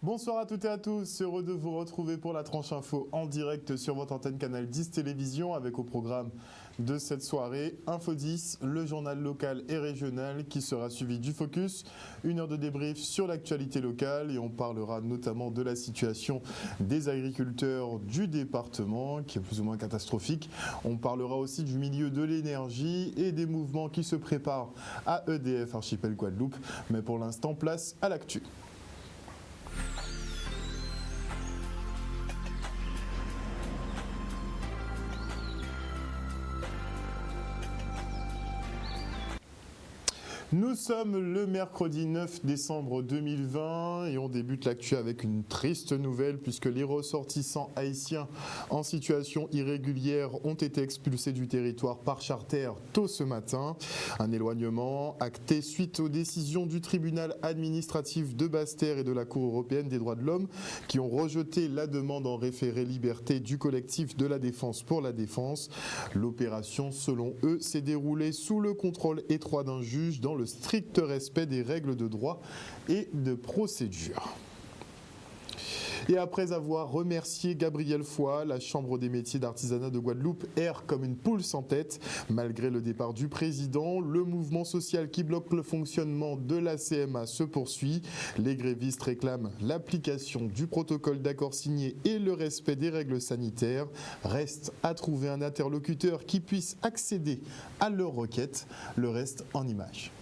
Bonsoir à toutes et à tous, heureux de vous retrouver pour la tranche info en direct sur votre antenne Canal 10 Télévision avec au programme de cette soirée Info 10, le journal local et régional qui sera suivi du Focus, une heure de débrief sur l'actualité locale et on parlera notamment de la situation des agriculteurs du département qui est plus ou moins catastrophique. On parlera aussi du milieu de l'énergie et des mouvements qui se préparent à EDF Archipel Guadeloupe, mais pour l'instant place à l'actu. Nous sommes le mercredi 9 décembre 2020 et on débute l'actu avec une triste nouvelle puisque les ressortissants haïtiens en situation irrégulière ont été expulsés du territoire par charter tôt ce matin. Un éloignement acté suite aux décisions du tribunal administratif de Basse-Terre et de la Cour européenne des droits de l'homme qui ont rejeté la demande en référé liberté du collectif de la défense pour la défense. L'opération, selon eux, s'est déroulée sous le contrôle étroit d'un juge dans le strict respect des règles de droit et de procédure. Et après avoir remercié Gabriel Foy, la Chambre des métiers d'artisanat de Guadeloupe erre comme une poule sans tête. Malgré le départ du président, le mouvement social qui bloque le fonctionnement de la CMA se poursuit. Les grévistes réclament l'application du protocole d'accord signé et le respect des règles sanitaires. Reste à trouver un interlocuteur qui puisse accéder à leurs requêtes. Le reste en images.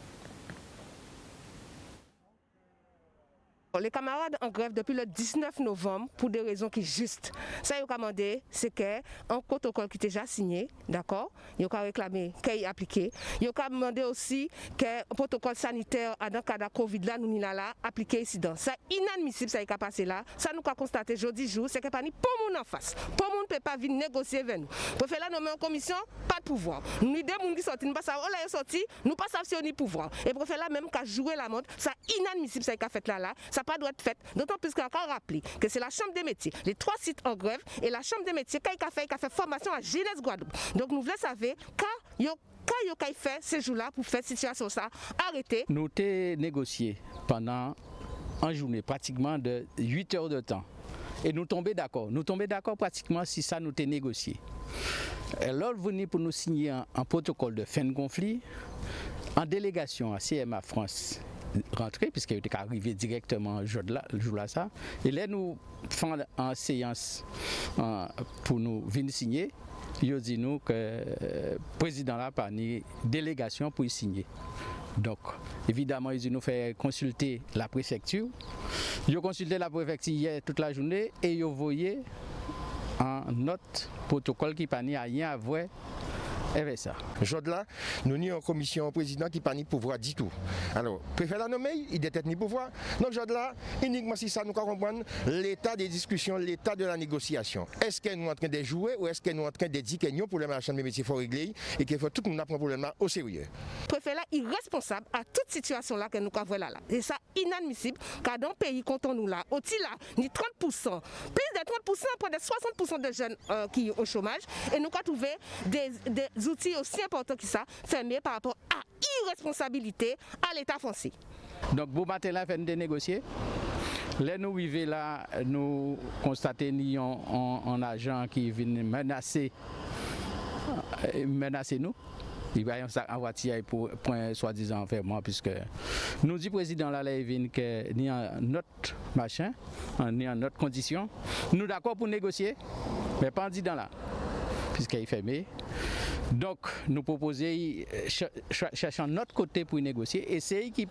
Les camarades en grève depuis le 19 novembre pour des raisons qui sont justes. Ça, ils ont demandé, c'est qu'un protocole qui est déjà signé, d'accord, ils ont réclamé qu'il est appliqué. Ils ont demandé aussi qu'un protocole sanitaire dans le cas de la Covid, là, nous là, appliqué ici. C'est inadmissible, ça qui a passé là. Ça, nous avons constaté jeudi jour, c'est qu'il n'y a pas ni pour monde en face. Pour monde ne peut pas venir négocier avec nous. Pour faire là, nous mettons en commission, pas de pouvoir. Nous, des gens qui sortent, nous ne savons pas où ils sont sortis, nous ne savons pas si on a pouvoir. Et pour faire là, même qu'à jouer la montre, c'est inadmissible, ça qui a fait là. Ça pas doit être fait, d'autant plus qu'on a encore rappelé que c'est la Chambre des métiers, les 3 sites en grève et la Chambre des métiers qui a fait formation à Jeunesse Guadeloupe. Donc nous voulons savoir quand il a fait ces jours-là pour faire cette situation ça arrêter. Nous avons négocié pendant une journée pratiquement de 8 heures de temps et nous tombons d'accord. Nous tombons d'accord pratiquement si ça nous avons négocié. Alors venir pour nous signer un protocole de fin de conflit en délégation à CMA France rentré puisqu'il était arrivé directement le jour là ça et là nous faisons en séance pour nous venir signer. Il dit nous que le président n'a pas une délégation pour y signer. Donc évidemment ils nous fait consulter la préfecture. Ils ont consulté la préfecture hier toute la journée et ils ont envoyé un autre protocole qui n'a pas rien à voir. Et ça. Aujourd'hui, nous avons une commission président qui n'a pas de pouvoir du tout. Alors, préfet la nommer, il détecte ni pouvoir. Donc aujourd'hui, uniquement si ça nous comprendre l'état des discussions, l'état de la négociation. Est-ce que nous sommes en train de jouer ou est-ce que nous sommes en train de dire que nous problème à la Chambre des métiers faut régler et qu'il faut tout le monde prendre le problème au sérieux. Le préfet là est responsable à toute situation là que nous avons là. Et ça inadmissible car dans le pays quand on nous là, au-dessus là, ni 30%, plus de 30%, près de 60% de jeunes qui sont au chômage et nous avons trouvé des outils aussi importants que ça, fermés par rapport à irresponsabilité à l'État français. Donc, vous matin là, fait des négocier. Là, nous vivons là, nous constatons un agent qui vient menacer nous. Il va y avoir un voiture pour un soi-disant enfermement, puisque nous dit président là, il vient que ni en notre machin, ni en notre condition. Nous d'accord pour négocier, mais pas en disant là, puisqu'il est fermé. Donc, nous proposons cherchant notre côté pour négocier et c'est qui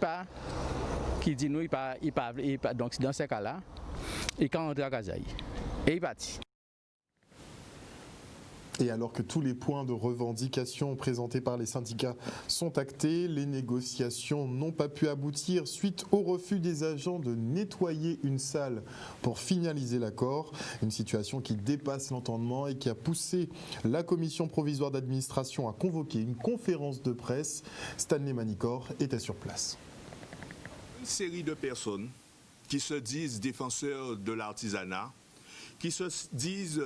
dit nous, il part, donc dans ce cas-là, il quand rentre à Kazaï et il partit. Et alors que tous les points de revendication présentés par les syndicats sont actés, les négociations n'ont pas pu aboutir suite au refus des agents de nettoyer une salle pour finaliser l'accord. Une situation qui dépasse l'entendement et qui a poussé la commission provisoire d'administration à convoquer une conférence de presse. Stanley Manicor était sur place. Une série de personnes qui se disent défenseurs de l'artisanat, qui se disent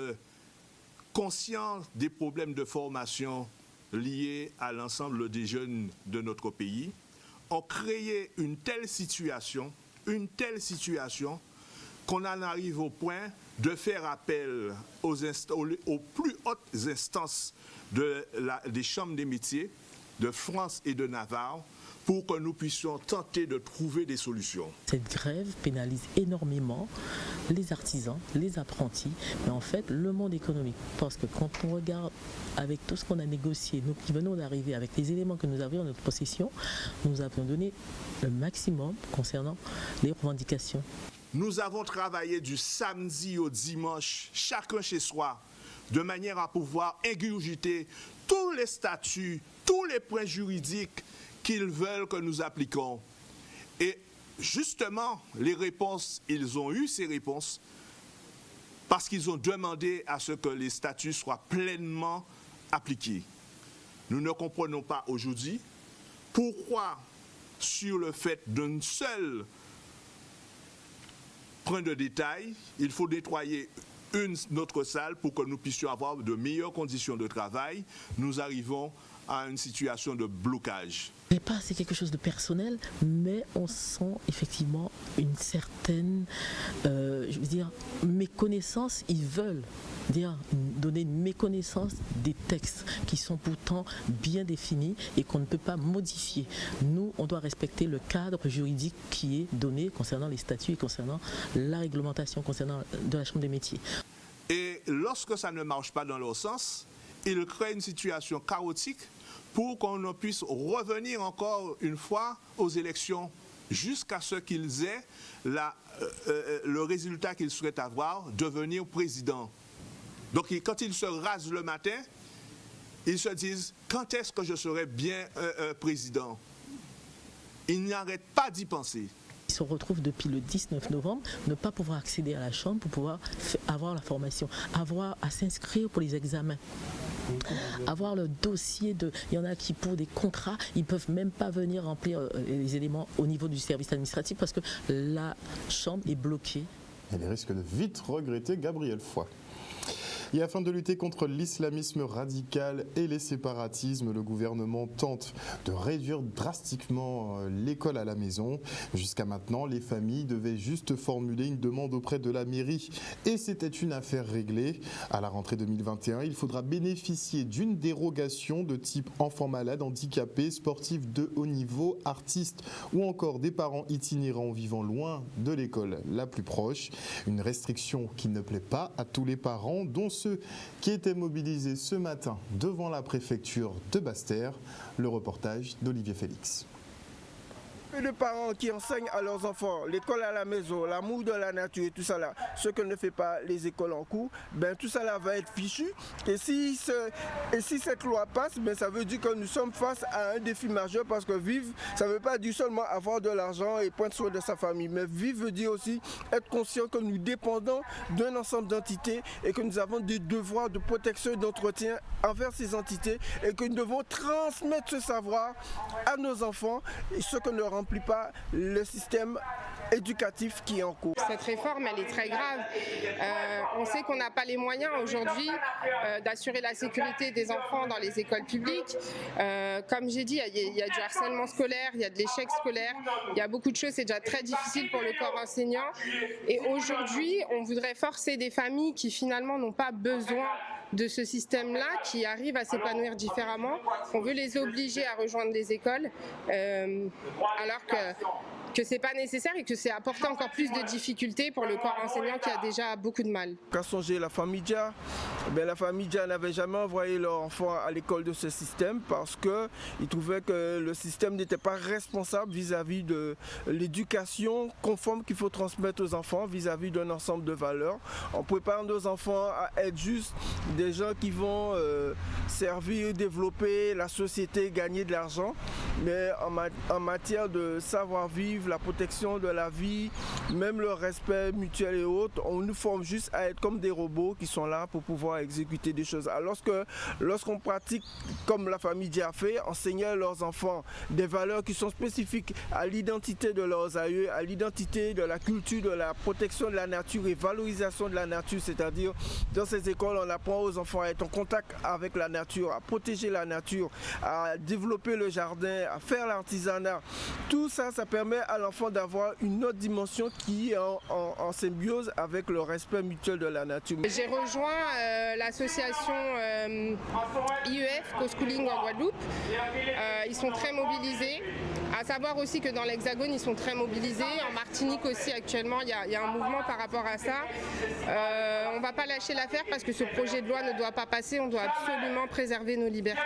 conscients des problèmes de formation liés à l'ensemble des jeunes de notre pays, ont créé une telle situation qu'on en arrive au point de faire appel aux plus hautes instances des chambres des métiers de France et de Navarre pour que nous puissions tenter de trouver des solutions. Cette grève pénalise énormément les artisans, les apprentis, mais en fait le monde économique. Parce que quand on regarde avec tout ce qu'on a négocié, nous qui venons d'arriver, avec les éléments que nous avions en notre possession, nous avions donné le maximum concernant les revendications. Nous avons travaillé du samedi au dimanche, chacun chez soi, de manière à pouvoir ingurgiter tous les statuts, tous les points juridiques qu'ils veulent que nous appliquions. Et justement, les réponses, ils ont eu ces réponses parce qu'ils ont demandé à ce que les statuts soient pleinement appliqués. Nous ne comprenons pas aujourd'hui pourquoi, sur le fait d'un seul point de détail, il faut nettoyer notre salle pour que nous puissions avoir de meilleures conditions de travail. Nous arrivons à une situation de blocage. C'est quelque chose de personnel, mais on sent effectivement une certaine, méconnaissance. Ils veulent donner une méconnaissance des textes qui sont pourtant bien définis et qu'on ne peut pas modifier. Nous, on doit respecter le cadre juridique qui est donné concernant les statuts et concernant la réglementation concernant de la Chambre des métiers. Et lorsque ça ne marche pas dans leur sens, ils créent une situation chaotique pour qu'on ne puisse revenir encore une fois aux élections jusqu'à ce qu'ils aient le résultat qu'ils souhaitent avoir, devenir président. Donc quand ils se rasent le matin, ils se disent « quand est-ce que je serai bien président ?» Ils n'arrêtent pas d'y penser. Ils se retrouvent depuis le 19 novembre, ne pas pouvoir accéder à la Chambre pour pouvoir avoir la formation, avoir à s'inscrire pour les examens. Avoir le dossier il y en a qui pour des contrats, ils ne peuvent même pas venir remplir les éléments au niveau du service administratif parce que la chambre est bloquée. Elle risque de vite regretter Gabriel Foy. Et afin de lutter contre l'islamisme radical et les séparatismes, le gouvernement tente de réduire drastiquement l'école à la maison. Jusqu'à maintenant, les familles devaient juste formuler une demande auprès de la mairie et c'était une affaire réglée. À la rentrée 2021, il faudra bénéficier d'une dérogation de type enfants malades, handicapés, sportifs de haut niveau, artistes ou encore des parents itinérants vivant loin de l'école la plus proche. Une restriction qui ne plaît pas à tous les parents, dont ceux qui étaient mobilisés ce matin devant la préfecture de Basse-Terre. Le reportage d'Olivier Félix. Et les parents qui enseignent à leurs enfants l'école à la maison, l'amour de la nature et tout ça là, ce que ne fait pas les écoles en cours, tout ça là va être fichu. Et si cette loi passe, ça veut dire que nous sommes face à un défi majeur parce que vivre, ça ne veut pas dire seulement avoir de l'argent et prendre soin de sa famille, mais vivre veut dire aussi être conscient que nous dépendons d'un ensemble d'entités et que nous avons des devoirs de protection et d'entretien envers ces entités et que nous devons transmettre ce savoir à nos enfants, et ce que ne remplit pas le système éducatif qui est en cours. Cette réforme, elle est très grave. On sait qu'on n'a pas les moyens aujourd'hui d'assurer la sécurité des enfants dans les écoles publiques. Comme j'ai dit, il y a du harcèlement scolaire, il y a de l'échec scolaire, il y a beaucoup de choses, c'est déjà très difficile pour le corps enseignant. Et aujourd'hui, on voudrait forcer des familles qui finalement n'ont pas besoin de ce système-là, qui arrivent à s'épanouir différemment. On veut les obliger à rejoindre les écoles, alors que c'est pas nécessaire et que c'est apporter encore plus de difficultés pour le corps enseignant qui a déjà beaucoup de mal. Qu'a songé la famille Dia? La famille Dia n'avait jamais envoyé leur enfant à l'école de ce système parce qu'ils trouvaient que le système n'était pas responsable vis-à-vis de l'éducation conforme qu'il faut transmettre aux enfants vis-à-vis d'un ensemble de valeurs. On prépare nos enfants à être juste des gens qui vont servir, développer la société, gagner de l'argent, mais en matière de savoir-vivre, la protection de la vie, même le respect mutuel et autres, on nous forme juste à être comme des robots qui sont là pour pouvoir exécuter des choses. Alors que lorsqu'on pratique, comme la famille Dia fait, enseigner à leurs enfants des valeurs qui sont spécifiques à l'identité de leurs aïeux, à l'identité de la culture, de la protection de la nature et valorisation de la nature, c'est-à-dire dans ces écoles, on apprend aux enfants à être en contact avec la nature, à protéger la nature, à développer le jardin, à faire l'artisanat. Tout ça, ça permet à l'enfant d'avoir une autre dimension qui est en symbiose avec le respect mutuel de la nature. J'ai rejoint l'association IEF, Co-Schooling en Guadeloupe. Ils sont très mobilisés. À savoir aussi que dans l'Hexagone, ils sont très mobilisés. En Martinique aussi, actuellement, il y a un mouvement par rapport à ça. On ne va pas lâcher l'affaire parce que ce projet de loi ne doit pas passer. On doit absolument préserver nos libertés.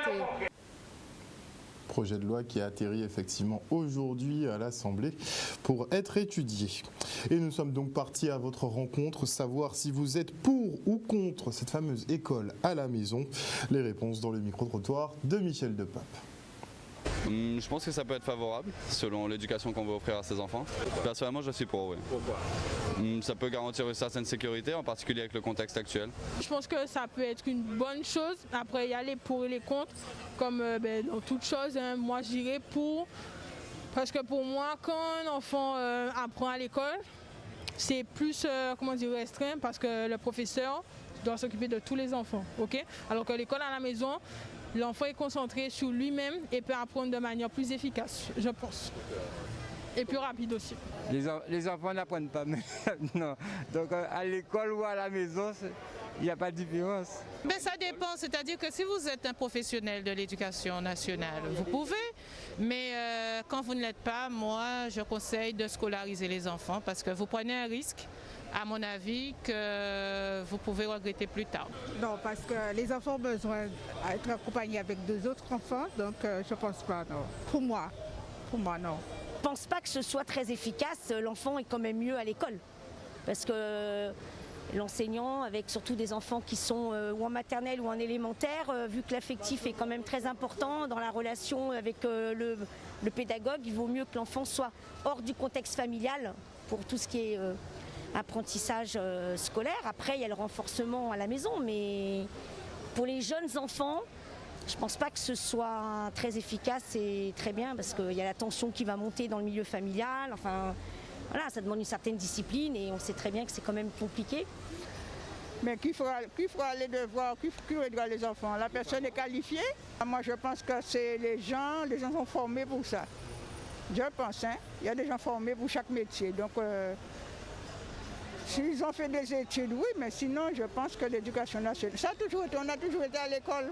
Projet de loi qui a atterri effectivement aujourd'hui à l'Assemblée pour être étudié. Et nous sommes donc partis à votre rencontre, savoir si vous êtes pour ou contre cette fameuse école à la maison. Les réponses dans le micro-trottoir de Michel Depape. Je pense que ça peut être favorable selon l'éducation qu'on veut offrir à ses enfants. Personnellement, je suis pour, oui. Pourquoi ? Ça peut garantir une certaine sécurité, en particulier avec le contexte actuel. Je pense que ça peut être une bonne chose. Après, il y a les pour et les contre. Comme dans toute chose, moi je dirais pour. Parce que pour moi, quand un enfant apprend à l'école, c'est plus restreint parce que le professeur doit s'occuper de tous les enfants. Okay? Alors que l'école à la maison, l'enfant est concentré sur lui-même et peut apprendre de manière plus efficace, je pense. Et plus rapide aussi. Les enfants n'apprennent pas, mais non. Donc à l'école ou à la maison, il n'y a pas de différence. Mais ça dépend, c'est-à-dire que si vous êtes un professionnel de l'éducation nationale, vous pouvez, mais quand vous ne l'êtes pas, moi je conseille de scolariser les enfants parce que vous prenez un risque, à mon avis, que vous pouvez regretter plus tard. Non, parce que les enfants ont besoin d'être accompagnés avec deux autres enfants, donc je ne pense pas, non. Pour moi, non. Je ne pense pas que ce soit très efficace, l'enfant est quand même mieux à l'école. Parce que l'enseignant, avec surtout des enfants qui sont ou en maternelle ou en élémentaire, vu que l'affectif est quand même très important dans la relation avec le pédagogue, il vaut mieux que l'enfant soit hors du contexte familial pour tout ce qui est apprentissage scolaire. Après, il y a le renforcement à la maison, mais pour les jeunes enfants, je ne pense pas que ce soit très efficace et très bien parce qu'il y a la tension qui va monter dans le milieu familial. Enfin, voilà, ça demande une certaine discipline et on sait très bien que c'est quand même compliqué. Mais qui fera les devoirs, qui aidera les enfants? La personne est qualifiée. Moi, je pense que c'est les gens sont formés pour ça. Je pense, il y a des gens formés pour chaque métier. Donc, s'ils ont fait des études, oui, mais sinon, je pense que l'éducation nationale, on a toujours été à l'école.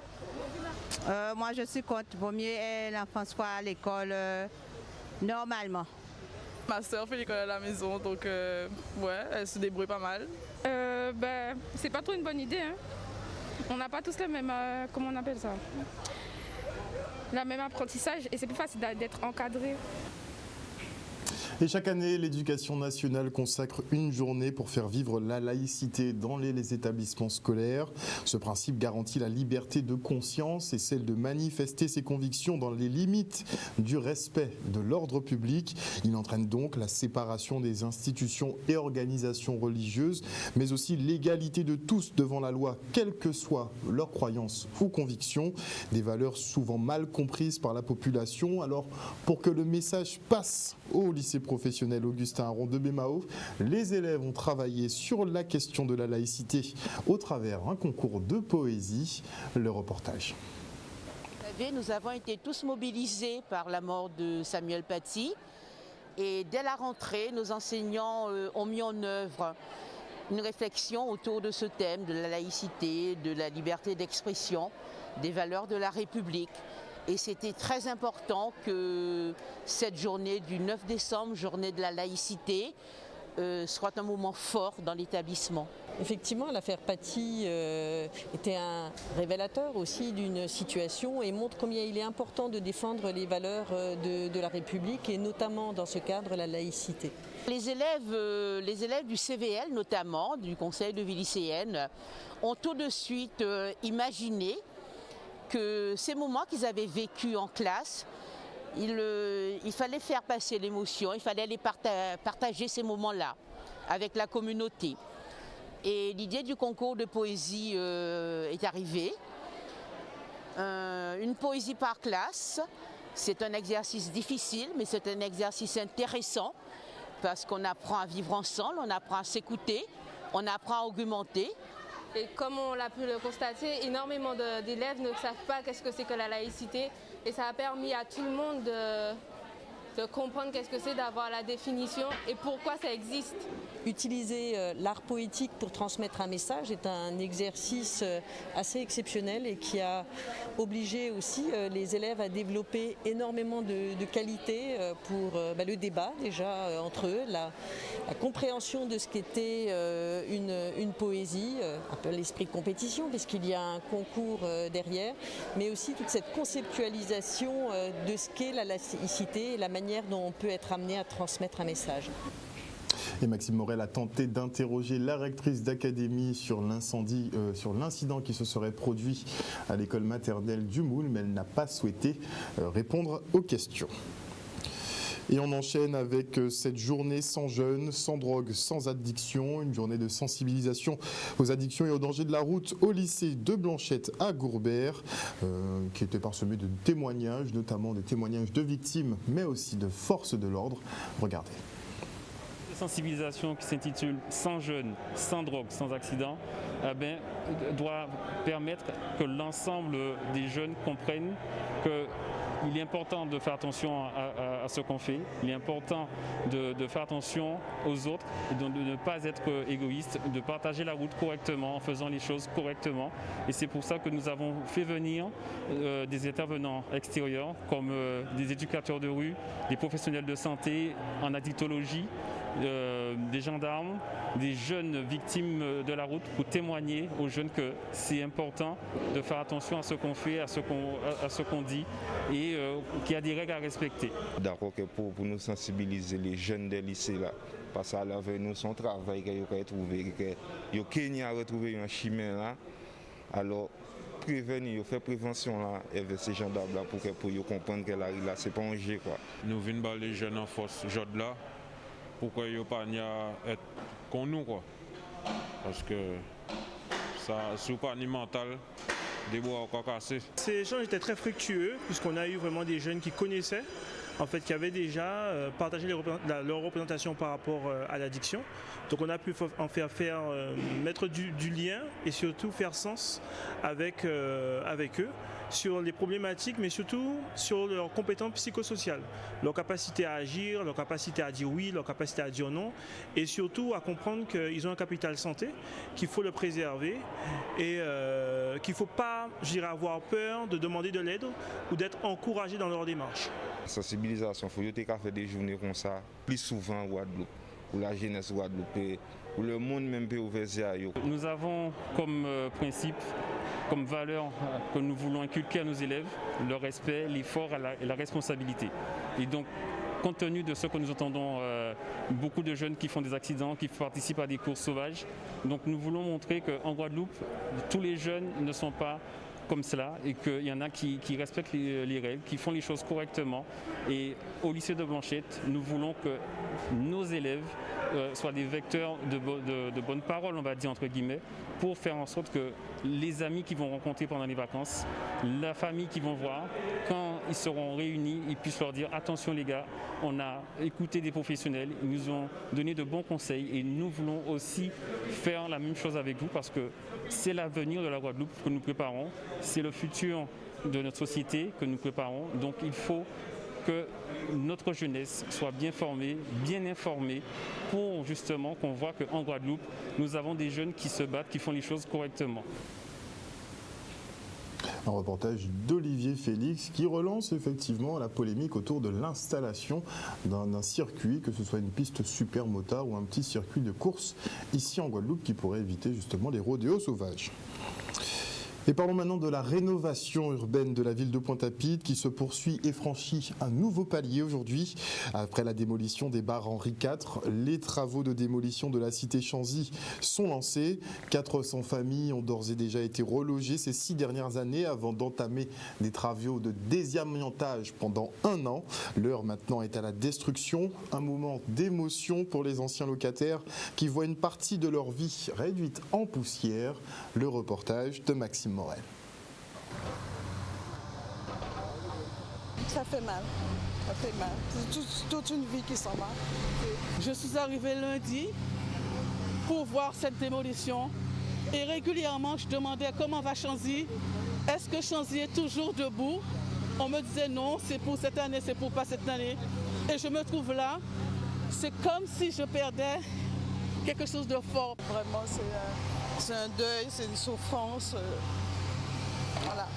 Moi, je suis contre. Vaut mieux l'enfant soit à l'école normalement. Ma soeur fait l'école à la maison, donc ouais, elle se débrouille pas mal. C'est pas trop une bonne idée. Hein. On n'a pas tous le même, comment on appelle ça, le même apprentissage et c'est plus facile d'être encadré. Et chaque année, l'Éducation nationale consacre une journée pour faire vivre la laïcité dans les établissements scolaires. Ce principe garantit la liberté de conscience et celle de manifester ses convictions dans les limites du respect de l'ordre public. Il entraîne donc la séparation des institutions et organisations religieuses, mais aussi l'égalité de tous devant la loi, quelles que soient leurs croyances ou convictions. Des valeurs souvent mal comprises par la population. Alors, pour que le message passe au lycée professionnel Augustin Aron de Bémao, les élèves ont travaillé sur la question de la laïcité au travers d'un concours de poésie. Le reportage. Vous savez, nous avons été tous mobilisés par la mort de Samuel Paty et dès la rentrée, nos enseignants ont mis en œuvre une réflexion autour de ce thème de la laïcité, de la liberté d'expression, des valeurs de la République. Et c'était très important que cette journée du 9 décembre, journée de la laïcité, soit un moment fort dans l'établissement. Effectivement, l'affaire Paty était un révélateur aussi d'une situation et montre combien il est important de défendre les valeurs de la République et notamment dans ce cadre la laïcité. Les élèves du CVL notamment, du Conseil de vie lycéenne, ont tout de suite imaginé que ces moments qu'ils avaient vécus en classe, il fallait faire passer l'émotion, il fallait les partager ces moments-là avec la communauté. Et l'idée du concours de poésie est arrivée. Une poésie par classe, c'est un exercice difficile, mais c'est un exercice intéressant parce qu'on apprend à vivre ensemble, on apprend à s'écouter, on apprend à augmenter. Et comme on l'a pu le constater, énormément d'élèves ne savent pas qu'est-ce que c'est que la laïcité. Et ça a permis à tout le monde de comprendre qu'est-ce que c'est, d'avoir la définition et pourquoi ça existe. Utiliser l'art poétique pour transmettre un message est un exercice assez exceptionnel et qui a obligé aussi les élèves à développer énormément de qualités pour le débat déjà entre eux, la compréhension de ce qu'était une poésie, un peu l'esprit de compétition puisqu'il y a un concours derrière, mais aussi toute cette conceptualisation de ce qu'est la laïcité et la manière dont on peut être amené à transmettre un message. Et Maxime Morel a tenté d'interroger la rectrice d'académie sur l'incident qui se serait produit à l'école maternelle du Moule, mais elle n'a pas souhaité répondre aux questions. Et on enchaîne avec cette journée sans jeunes, sans drogue, sans addiction, une journée de sensibilisation aux addictions et aux dangers de la route au lycée de Blanchette à Gourbert, qui était parsemé de témoignages, notamment des témoignages de victimes, mais aussi de forces de l'ordre. Regardez. Sensibilisation qui s'intitule « Sans jeunes, sans drogue, sans accident », doit permettre que l'ensemble des jeunes comprennent qu'il est important de faire attention à ce qu'on fait, il est important de faire attention aux autres, et de ne pas être égoïste, de partager la route correctement en faisant les choses correctement. Et c'est pour ça que nous avons fait venir des intervenants extérieurs comme des éducateurs de rue, des professionnels de santé en addictologie, des gendarmes, des jeunes victimes de la route pour témoigner aux jeunes que c'est important de faire attention à ce qu'on fait, à ce qu'on dit et qu'il y a des règles à respecter. D'accord que pour nous sensibiliser les jeunes des lycées là, parce qu'à l'avant nous son travail qu'ils ont trouvé, que Kenya a retrouvé un chemin là, alors prévenir, faire prévention là avec ces gendarmes là pour qu'ils comprennent que la rue là c'est pas un jeu quoi. Nous venons voir les jeunes en force aujourd'hui là. Pourquoi ils ne pas être comme nous quoi. Parce que ça n'est pas ni mental, des bois encore cassés. Ces échanges étaient très fructueux puisqu'on a eu vraiment des jeunes qui connaissaient, en fait, qui avaient déjà partagé leur représentation par rapport à l'addiction. Donc on a pu en faire mettre du lien et surtout faire sens avec eux sur les problématiques, mais surtout sur leurs compétences psychosociales, leur capacité à agir, leur capacité à dire oui, leur capacité à dire non, et surtout à comprendre qu'ils ont un capital santé, qu'il faut le préserver et qu'il ne faut pas, avoir peur de demander de l'aide ou d'être encouragé dans leur démarche. Sensibilisation, il faut faire des journées comme ça, plus souvent Guadeloupe, pour la jeunesse Guadeloupe, pour le monde même peut ouvrir. Nous avons comme principe, comme valeur que nous voulons inculquer à nos élèves, le respect, l'effort et la responsabilité. Et donc, compte tenu de ce que nous entendons, beaucoup de jeunes qui font des accidents, qui participent à des courses sauvages, donc nous voulons montrer qu'en Guadeloupe, tous les jeunes ne sont pas comme cela et qu'il y en a qui respectent les règles, qui font les choses correctement. Et au lycée de Blanchette, nous voulons que nos élèves soient des vecteurs de bonnes paroles, on va dire entre guillemets, pour faire en sorte que les amis qu'ils vont rencontrer pendant les vacances, la famille qu'ils vont voir, quand ils seront réunis, ils puissent leur dire attention les gars, on a écouté des professionnels, ils nous ont donné de bons conseils et nous voulons aussi faire la même chose avec vous parce que c'est l'avenir de la Guadeloupe que nous préparons, c'est le futur de notre société que nous préparons, donc il faut que notre jeunesse soit bien formée, bien informée pour justement qu'on voit qu'en Guadeloupe, nous avons des jeunes qui se battent, qui font les choses correctement. Un reportage d'Olivier Félix qui relance effectivement la polémique autour de l'installation d'un circuit, que ce soit une piste super motard ou un petit circuit de course ici en Guadeloupe qui pourrait éviter justement les rodéos sauvages. Et parlons maintenant de la rénovation urbaine de la ville de Pointe-à-Pitre qui se poursuit et franchit un nouveau palier aujourd'hui. Après la démolition des bars Henri IV, les travaux de démolition de la cité Chanzy sont lancés. 400 familles ont d'ores et déjà été relogées ces 6 dernières années avant d'entamer des travaux de désamiantage pendant 1 an. L'heure maintenant est à la destruction, un moment d'émotion pour les anciens locataires qui voient une partie de leur vie réduite en poussière. Le reportage de Maxime Morel. Ça fait mal, c'est toute une vie qui s'en va. Je suis arrivée lundi pour voir cette démolition et régulièrement je demandais comment va Chanzy, est-ce que Chanzy est toujours debout? On me disait non, c'est pour cette année, c'est pour pas cette année. et je me trouve là, c'est comme si je perdais quelque chose de fort. Vraiment, c'est un deuil, c'est une souffrance. Voilà.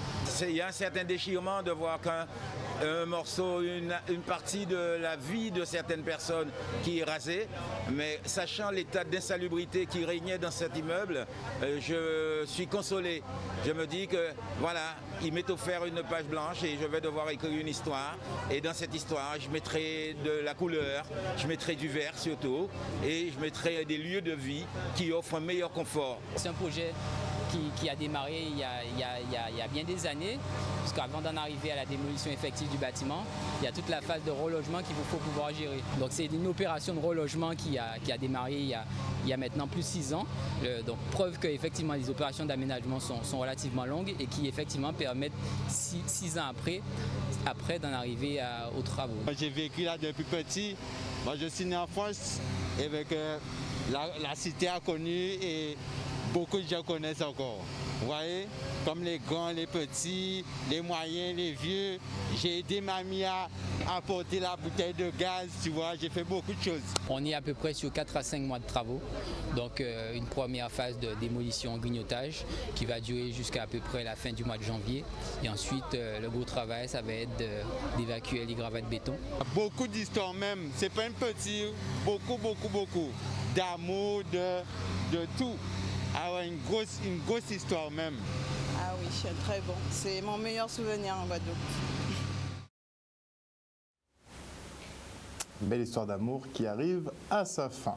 Il y a un certain déchirement de voir qu'un morceau, une partie de la vie de certaines personnes qui est rasée, mais sachant l'état d'insalubrité qui régnait dans cet immeuble, je suis consolé. Je me dis que voilà, il m'est offert une page blanche et je vais devoir écrire une histoire. Et dans cette histoire, je mettrai de la couleur, je mettrai du vert surtout, et je mettrai des lieux de vie qui offrent un meilleur confort. C'est un projet qui a démarré il y a bien des années, parce qu'avant d'en arriver à la démolition effective du bâtiment, il y a toute la phase de relogement qu'il vous faut pouvoir gérer. Donc c'est une opération de relogement qui a démarré il y a maintenant plus de 6 ans. Donc preuve que effectivement les opérations d'aménagement sont relativement longues et qui effectivement permettent 6 ans après d'en arriver aux travaux. J'ai vécu là depuis petit. Moi je suis né en France et avec la cité a connu et beaucoup de gens connaissent encore. Vous voyez, comme les grands, les petits, les moyens, les vieux. J'ai aidé mamie à apporter la bouteille de gaz, tu vois, j'ai fait beaucoup de choses. On est à peu près sur 4 à 5 mois de travaux. Donc une première phase de démolition, grignotage, qui va durer jusqu'à peu près la fin du mois de janvier. Et ensuite, le gros travail, ça va être d'évacuer les gravats de béton. Beaucoup d'histoires même, c'est pas un petit, beaucoup d'amour, de tout. Ah ouais, une grosse histoire même. Ah oui, très bon. C'est mon meilleur souvenir en Guadeloupe. Belle histoire d'amour qui arrive à sa fin.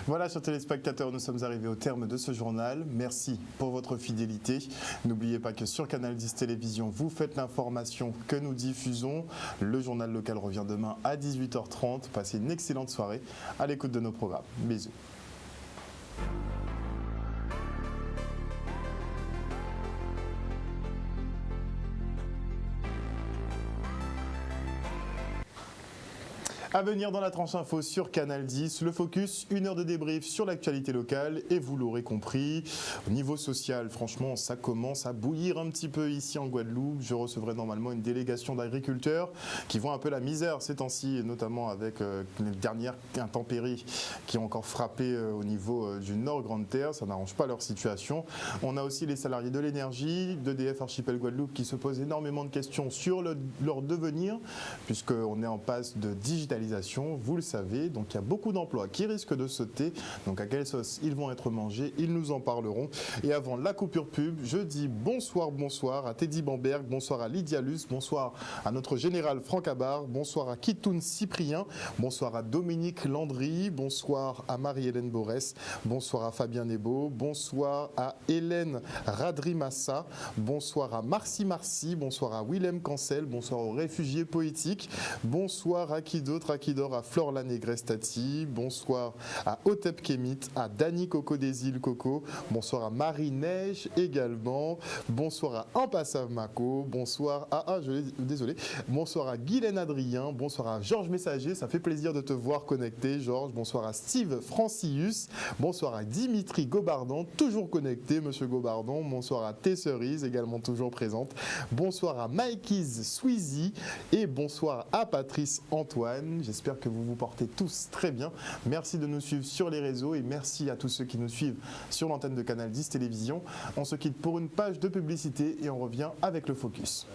Voilà, chers téléspectateurs, nous sommes arrivés au terme de ce journal. Merci pour votre fidélité. N'oubliez pas que sur Canal 10 Télévision, vous faites l'information que nous diffusons. Le journal local revient demain à 18h30. Passez une excellente soirée à l'écoute de nos programmes. Bisous. À venir dans la tranche info sur Canal 10, le focus, 1 heure de débrief sur l'actualité locale et vous l'aurez compris, au niveau social, franchement, ça commence à bouillir un petit peu ici en Guadeloupe. Je recevrai normalement une délégation d'agriculteurs qui voient un peu la misère ces temps-ci, notamment avec les dernières intempéries qui ont encore frappé au niveau du Nord Grande Terre. Ça n'arrange pas leur situation. On a aussi les salariés de l'énergie, d'EDF Archipel Guadeloupe qui se posent énormément de questions sur leur devenir, puisqu'on est en passe de digitalisation. Vous le savez, donc il y a beaucoup d'emplois qui risquent de sauter. Donc à quelle sauce ils vont être mangés, ils nous en parleront. Et avant la coupure pub, je dis bonsoir à Teddy Bamberg, bonsoir à Lydia Luce, bonsoir à notre général Franck Abar, bonsoir à Kitoun Cyprien, bonsoir à Dominique Landry, bonsoir à Marie-Hélène Borès, bonsoir à Fabien Nebo, bonsoir à Hélène Radrimassa, bonsoir à Marcy, bonsoir à Willem Cancel, bonsoir aux réfugiés poétiques, bonsoir à qui d'autre? À Florlan Negrestati, bonsoir à Otep Kemit, à Dani Coco des îles Coco, bonsoir à Marie Neige également, bonsoir à Ampassav Mako, bonsoir à bonsoir à Guylaine Adrien, bonsoir à Georges Messager, ça fait plaisir de te voir connecté Georges, bonsoir à Steve Francius, bonsoir à Dimitri Gobardon, toujours connecté monsieur Gobardon, bonsoir à Tesserise également toujours présente, bonsoir à Mikey's Sweezy et bonsoir à Patrice Antoine. J'espère que vous vous portez tous très bien. Merci de nous suivre sur les réseaux et merci à tous ceux qui nous suivent sur l'antenne de Canal 10 Télévision. On se quitte pour une page de publicité et on revient avec le focus.